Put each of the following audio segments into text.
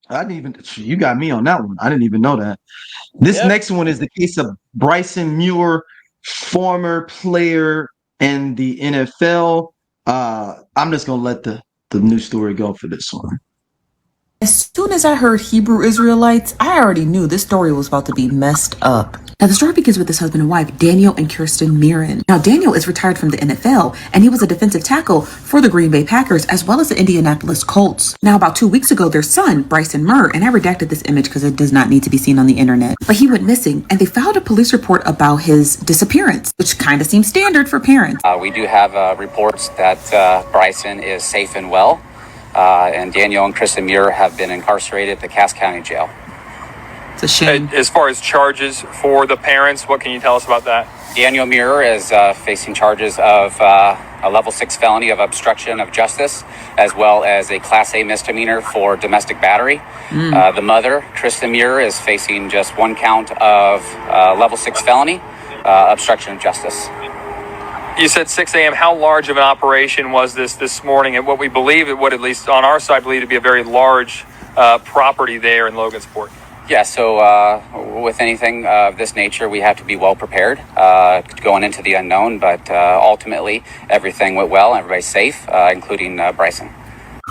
I didn't even. You got me on that one. I didn't even know that. This Yep. next one is the case of Bryson Mure, former player in the NFL. I'm just gonna let the news story go for this one. As soon as I heard Hebrew Israelites, I already knew this story was about to be messed up. Now, the story begins with this husband and wife, Daniel and Kirsten Muir. Now, Daniel is retired from the NFL, and he was a defensive tackle for the Green Bay Packers as well as the Indianapolis Colts. Now, about 2 weeks ago, their son, Bryson Mure, and I redacted this image because it does not need to be seen on the internet, but he went missing, and they filed a police report about his disappearance, which kind of seems standard for parents. We do have reports that Bryson is safe and well, and Daniel and Kristen Muir have been incarcerated at the Cass County Jail. It's a shame. As far as charges for the parents, what can you tell us about that? Daniel Muir is facing charges of a level 6 felony of obstruction of justice, as well as a Class A misdemeanor for domestic battery. The mother, Kristen Muir, is facing just one count of level 6 felony, obstruction of justice. You said 6 a.m. How large of an operation was this morning? And what we believe, what at least on our side, believe to be a very large property there in Logansport. Yeah, so with anything of this nature, we have to be well prepared going into the unknown. But ultimately, everything went well. Everybody's safe, including Bryson.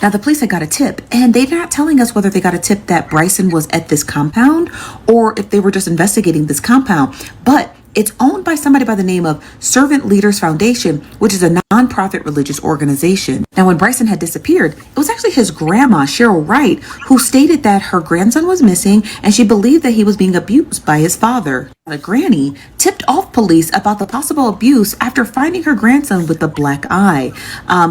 Now, the police had got a tip, and they're not telling us whether they got a tip that Bryson was at this compound or if they were just investigating this compound. But it's owned by somebody by the name of Servant Leaders Foundation, which is a nonprofit religious organization. Now, when Bryson had disappeared, it was actually his grandma, Cheryl Wright, who stated that her grandson was missing and she believed that he was being abused by his father. The granny tipped off police about the possible abuse after finding her grandson with a black eye.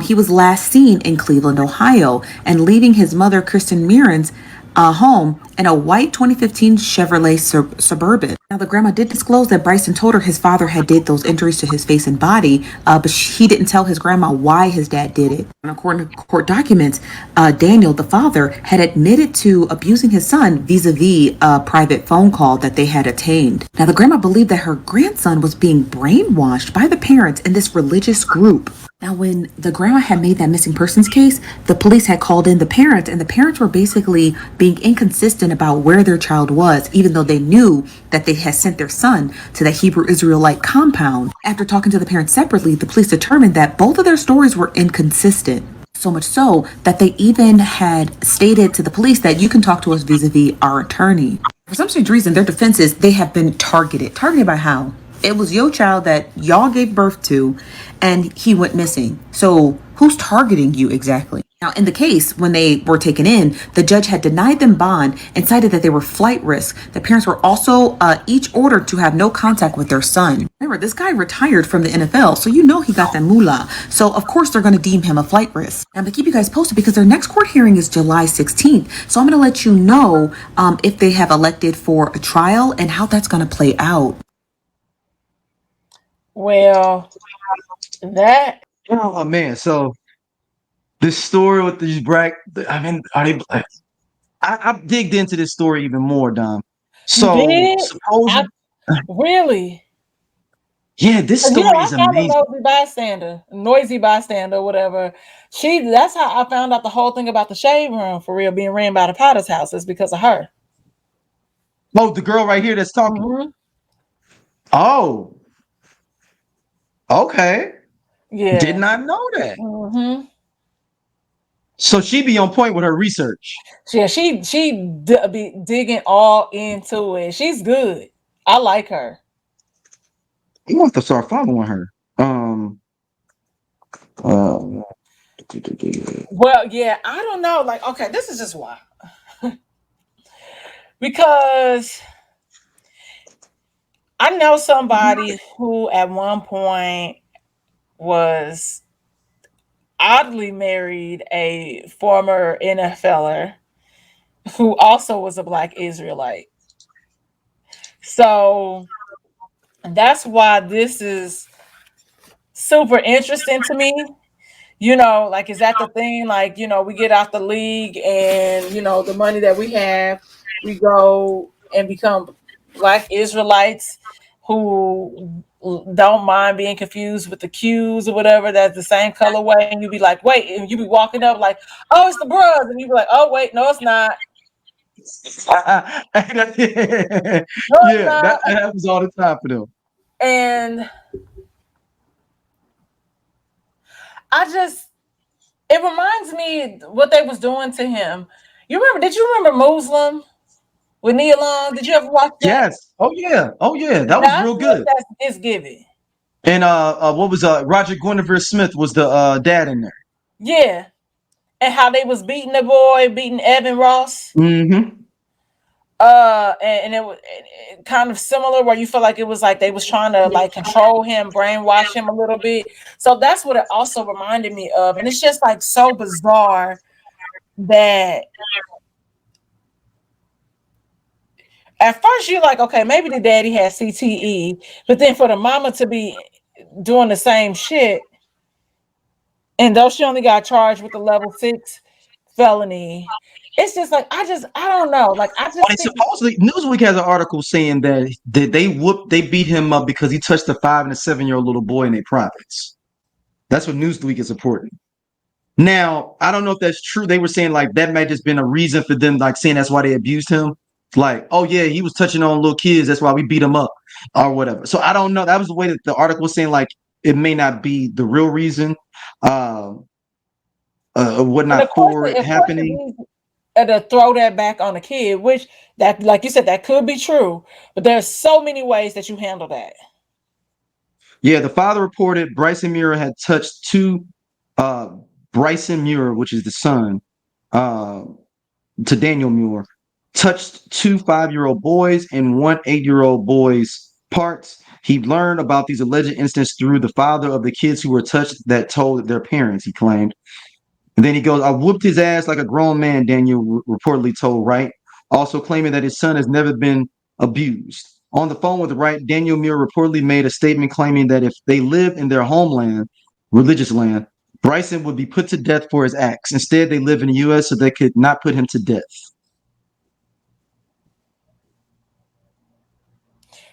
He was last seen in Cleveland, Ohio, and leaving his mother, Kirsten Muir's home in a white 2015 Chevrolet Suburban. Now, the grandma did disclose that Bryson told her his father had did those injuries to his face and body, but he didn't tell his grandma why his dad did it. And according to court documents, Daniel, the father, had admitted to abusing his son vis-a-vis a private phone call that they had obtained. Now, the grandma believed that her grandson was being brainwashed by the parents in this religious group. Now, when the grandma had made that missing persons case, the police had called in the parents, and the parents were basically being inconsistent about where their child was, even though they knew that they had sent their son to the Hebrew Israelite compound. After talking to the parents separately, the police determined that both of their stories were inconsistent. So much so that they even had stated to the police that you can talk to us vis-a-vis our attorney. For some strange reason, their defense is they have been targeted. Targeted by how? It was your child that y'all gave birth to, and he went missing. So who's targeting you exactly? Now, in the case, when they were taken in, the judge had denied them bond and cited that they were flight risk. The parents were also each ordered to have no contact with their son. Remember, this guy retired from the NFL, so you know he got that moolah. So, of course, they're going to deem him a flight risk. I'm going to keep you guys posted because their next court hearing is July 16th. So I'm going to let you know if they have elected for a trial and how that's going to play out. Well, that. Oh man, so this story with these I mean, are they? I digged into this story even more, Dom. You So did? supposedly, Really? yeah, this You know, story I is found amazing. a noisy bystander, whatever. That's how I found out the whole thing about the shade room for real being ran by the Potter's house is because of her. Oh, the girl right here that's talking. Mm-hmm. Oh, okay. Did Yeah. not know that. Mm-hmm. So she be on point with her research. Yeah, she be digging all into it. She's good. I like her. You want to start following her. Uh, Well, yeah, I don't know. Like, okay, this is just why. Because I know somebody who at one point was oddly married a former NFLer who also was a Black Israelite. So that's why this is super interesting to me. You know, like, is that the thing? Like, you know, we get out the league and, you know, the money that we have, we go and become Black Israelites who don't mind being confused with the cues or whatever that's the same colorway. And you be like, wait, and you be walking up like, oh, it's the bros. And you be like, oh, wait, no, it's not. No, it's Yeah, not. that happens all the time for them. And I just, it reminds me what they was doing to him. You remember? Did you remember Muslim with Nia Long? Did you ever watch that? Yes. Oh yeah. Oh yeah. That was That's real what good. that's giving. And what was Roger Guinevere Smith was the dad in there. Yeah, and how they was beating the boy, beating Evan Ross. Mm-hmm. And it was kind of similar where you feel like it was like they was trying to like control him, brainwash him a little bit. So that's what it also reminded me of, and it's just like so bizarre that at first you're like, okay, maybe the daddy has CTE, but then for the mama to be doing the same shit, and though she only got charged with the level 6 felony, it's just like I don't know. Like I Well, just think supposedly Newsweek has an article saying that they beat him up because he touched a 5 and a 7-year-old little boy in their privates. That's what Newsweek is reporting. Now, I don't know if that's true. They were saying like that might just been a reason for them, like saying that's why they abused him. Like, oh yeah, he was touching on little kids, that's why we beat him up, or whatever. So I don't know. That was the way that the article was saying, like, it may not be the real reason, uh, and whatnot for it of course it's happening. easy to throw that back on the kid, which that like you said, that could be true, but there's so many ways that you handle that. Yeah, the father reported Bryson Mure had touched two, uh, Bryson Mure, which is the son, uh, to Daniel Muir, touched two 5-year-old boys and one 8-year-old boy's parts. He learned about these alleged incidents through the father of the kids who were touched that told their parents, he claimed. And then he goes, I whooped his ass like a grown man, Daniel reportedly told Wright, also claiming that his son has never been abused. On the phone with Wright, Daniel Muir reportedly made a statement claiming that if they lived in their homeland, religious land, Bryson would be put to death for his acts. Instead, they live in the U.S., so they could not put him to death.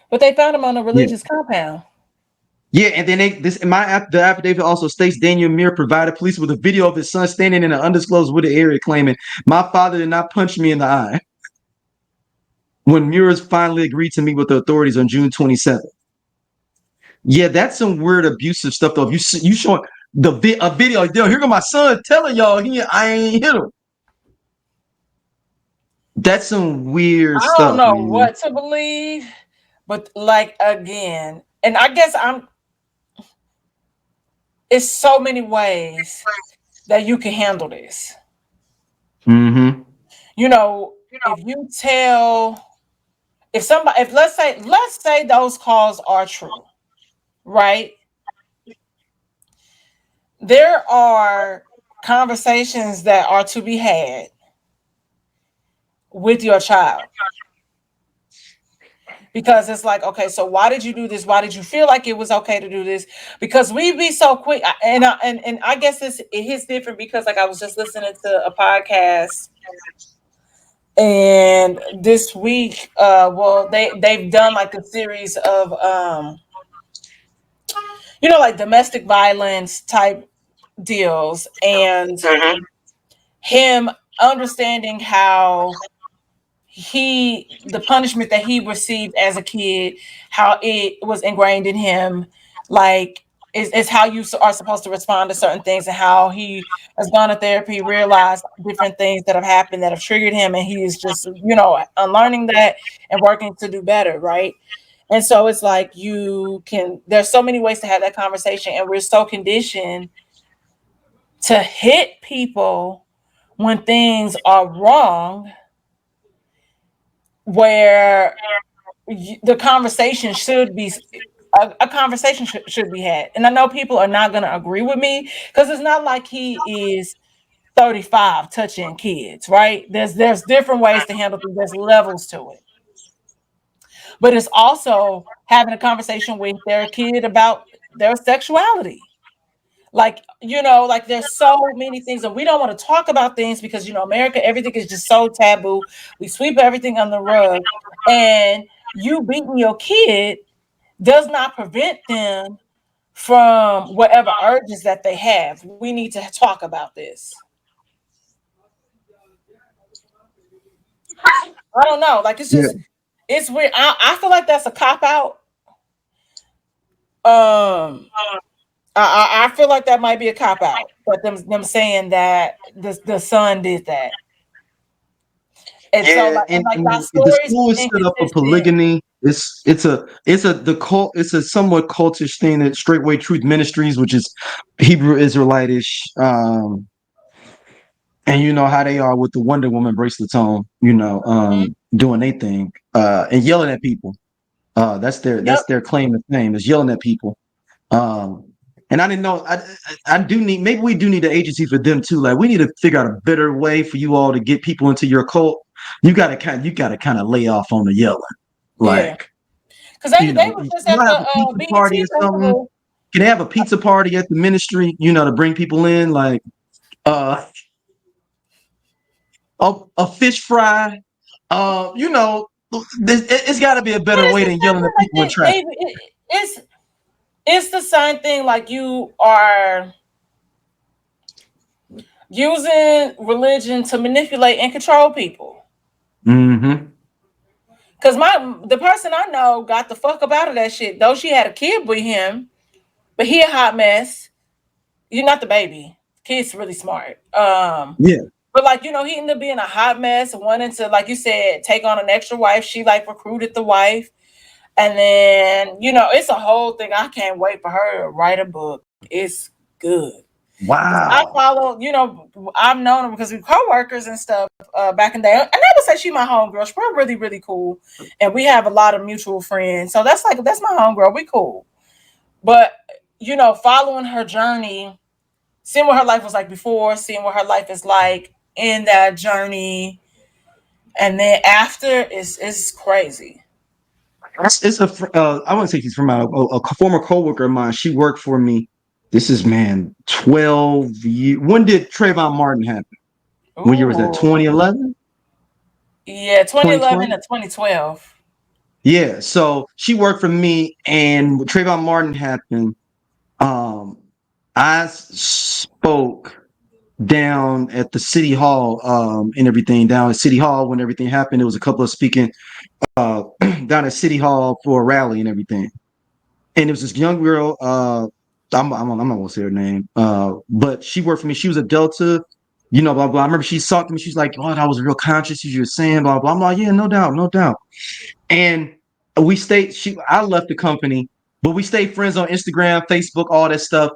But they found him on a Yeah. religious compound. Yeah, and then the affidavit also states Daniel Muir provided police with a video of his son standing in an undisclosed wooded area, claiming, "My father did not punch me in the eye." When Muir finally agreed to meet with the authorities on June 27th. Yeah, that's some weird abusive stuff though. If you showing a video, yo, here go my son telling y'all I ain't hit him. That's some weird I don't stuff, know man. what to believe, but like again, and I guess it's so many ways that you can handle this. Mm-hmm. You know, if you tell if somebody if let's say those calls are true, right? There are conversations that are to be had with your child, because it's like, okay, so why did you do this? Why did you feel like it was okay to do this? Because we be so quick, and I guess it hits different because like I was just listening to a podcast, and this week, well, they've done like a series of like domestic violence type deals, and him understanding how the punishment that he received as a kid, how it was ingrained in him, like is how you are supposed to respond to certain things, and how he has gone to therapy, realized different things that have happened that have triggered him, and he is just unlearning that and working to do better, right? And so it's like there's so many ways to have that conversation, and we're so conditioned to hit people when things are wrong, where the conversation should be a conversation should be had. And I know people are not going to agree with me, because it's not like he is 35 touching kids, right? There's different ways to handle things. There's levels to it. But it's also having a conversation with their kid about their sexuality. Like, like there's so many things, and we don't want to talk about things because America, everything is just so taboo. We sweep everything on the rug, and you beating your kid does not prevent them from whatever urges that they have. We need to talk about this. I don't know. Like it's Yeah. just it's weird. I feel like that's a cop out. Um, I feel like that might be a cop out, but them saying that the son did that, and so Yeah, and like that and the story's school is set up for inconsistent. polygamy. It's a the cult. It's a somewhat cultish thing that Straightway Truth Ministries, which is Hebrew Israelitish, and you know how they are with the Wonder Woman bracelets on. Mhm. Doing their thing, and yelling at people. That's Yep. their claim to fame is yelling at people. Um, and I didn't know. I do need. Maybe we do need an agency for them too. Like we need to figure out a better way for you all to get people into your cult. You got to kind of lay off on the yelling. Yeah. Like Because you they know, were just you at have the a pizza party BET or something. festival. Can they have a pizza party at the ministry? To bring people in. Like uh, a fish fry. It's got to be a But better it's way the than same yelling thing. at people in Like traffic. it's the same thing. Like you are using religion to manipulate and control people. Hmm. Cause the person I know got the fuck up out of that shit. Though she had a kid with him, but he a hot mess. You're not the baby. Kid's really smart. Yeah. But like he ended up being a hot mess, wanting to, like you said, take on an extra wife. She like recruited the wife, and then it's a whole thing. I can't wait for her to write a book. It's good. Because I Wow. follow, I've known her because we co-workers and stuff back in the day. And I would say she my homegirl. She's really, really cool. And we have a lot of mutual friends. So that's my homegirl. We cool. But, following her journey, seeing what her life was like before, seeing what her life is like in that journey, and then after is crazy. It's I wouldn't say she's from a former coworker of mine. She worked for me. This is man 12 years. When did Trayvon Martin happen? What year was that? Ooh. 2011, Yeah, 2011 to 2020. 2012. Yeah. So she worked for me, and when Trayvon Martin happened, um, I spoke down at the city hall, and everything down at city hall when everything happened. There was a couple of speaking down at city hall for a rally and everything. And it was this young girl. I'm not gonna say her name, but she worked for me. She was a Delta, blah blah. I remember she talked to me. She's like, "Oh, I was real conscious as you were saying, blah blah." I'm like, "Yeah, no doubt, no doubt." And we stayed. I left the company, but we stayed friends on Instagram, Facebook, all that stuff.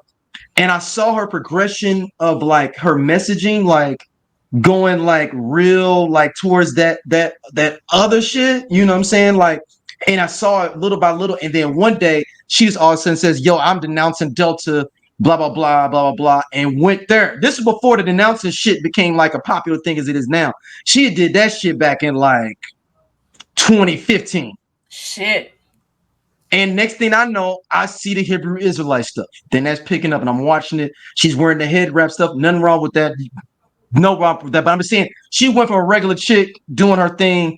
And I saw her progression of like her messaging, like going like real like towards that other shit, you know what I'm saying? Like, and I saw it little by little, and then one day she just all of a sudden says, "Yo, I'm denouncing Delta, blah blah blah blah blah blah," and went there. This is before the denouncing shit became like a popular thing as it is now. She did that shit back in like 2015. Shit. And next thing I know, I see the Hebrew Israelite stuff. Then that's picking up, and I'm watching it. She's wearing the head wrap stuff. Nothing wrong with that. No problem with that. But I'm just saying she went from a regular chick doing her thing,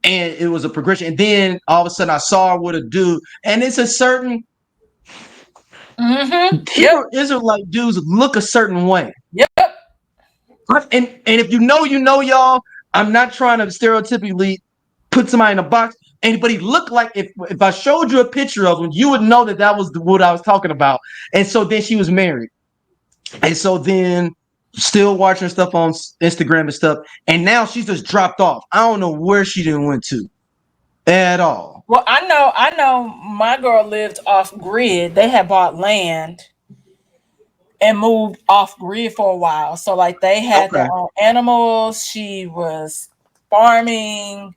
and it was a progression. And then all of a sudden I saw her with a dude, and it's a certain Mm-hmm. Yep. Hebrew Israelite dudes look a certain way. Yep. And if you know, y'all. I'm not trying to stereotypically put somebody in a box. Anybody look like if I showed you a picture of them, you would know that was what I was talking about. And so then she was married. And so then still watching stuff on Instagram and stuff. And now she's just dropped off. I don't know where she didn't went to at all. Well, I know my girl lived off grid. They had bought land and moved off grid for a while. So like they had Okay. their own animals. She was farming,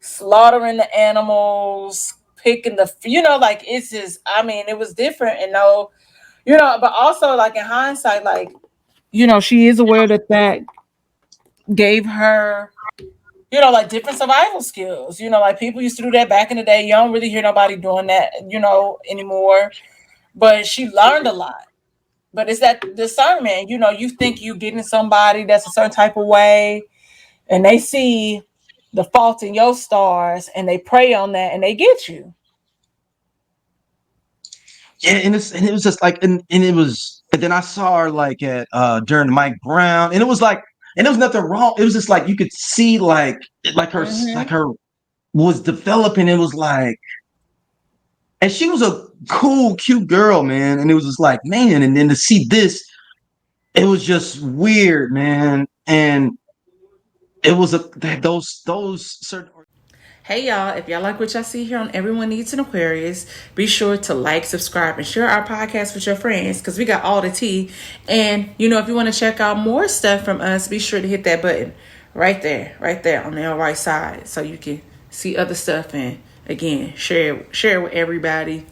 slaughtering the animals, picking like it's just it was different and but also like in hindsight, like, she is aware that gave her, like different survival skills. Like people used to do that back in the day. You don't really hear nobody doing that, anymore. But she learned a lot. But it's that discernment. You think you getting somebody that's a certain type of way, and they see the fault in your stars, and they prey on that, and they get you. Yeah, and it was just like and it was and then I saw her like at during Mike Brown, and it was like and there was nothing wrong. It was just like you could see her was developing. It was like, and she was a cool, cute girl, man. And it was just like, man, and then to see this, it was just weird, man. And it was those certain. Hey y'all, if y'all like what y'all see here on Everyone Needs an Aquarius, be sure to like, subscribe, and share our podcast with your friends because we got all the tea. And if you want to check out more stuff from us, be sure to hit that button right there on the right side so you can see other stuff and again share it with everybody.